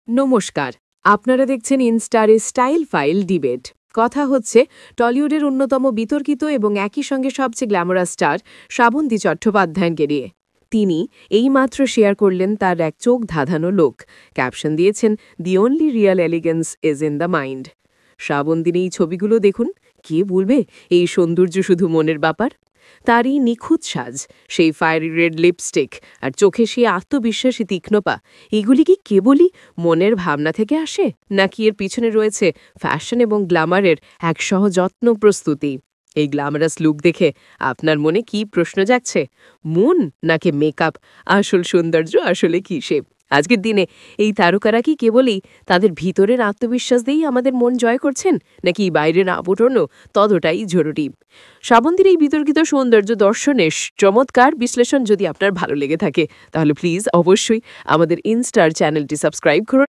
নমস্কার, আপনারা দেখছেন ইনস্টারে স্টাইল ফাইল ডিবেট। কথা হচ্ছে টলিউডের অন্যতম বিতর্কিত এবং একই সঙ্গে সবচেয়ে গ্ল্যামারাস স্টার শ্রাবন্তী চট্টোপাধ্যায়কে নিয়ে। তিনি এইমাত্র শেয়ার করলেন তার এক চোখ ধাঁধানো লোক। ক্যাপশন দিয়েছেন, "the only real elegance is in the mind." শ্রাবন্তীর এই ছবিগুলো দেখুন, কে বলবে এই সৌন্দর্য শুধু মনের ব্যাপার? তারই নিখুঁত সাজ, সেই ফায়ারি রেড লিপস্টিক আর চোখে সেই আত্মবিশ্বাসী তীক্ষ্ণপা, এগুলি কি কেবলই মনের ভাবনা থেকে আসে, নাকি এর পিছনে রয়েছে ফ্যাশন এবং গ্ল্যামারের এক সহযত্ন প্রস্তুতি? এই গ্ল্যামারাস লুক দেখে আপনার মনে কি প্রশ্ন জাগছে? মন নাকি মেকআপ? আসল সৌন্দর্য আসলে কিসে? আজকের দিনে এই তারকারা কি কেবলই তাদের ভিতরের আত্মবিশ্বাস দিয়েই আমাদের মন জয় করছেন, নাকি বাইরের আবরণও ততটাই জরুরি? শ্রাবন্তীর এই বিতর্কিত সৌন্দর্য দর্শনের চমৎকার বিশ্লেষণ যদি আপনার ভালো লেগে থাকে, তাহলে প্লিজ অবশ্যই আমাদের ইনস্টার চ্যানেলটি সাবস্ক্রাইব করুন।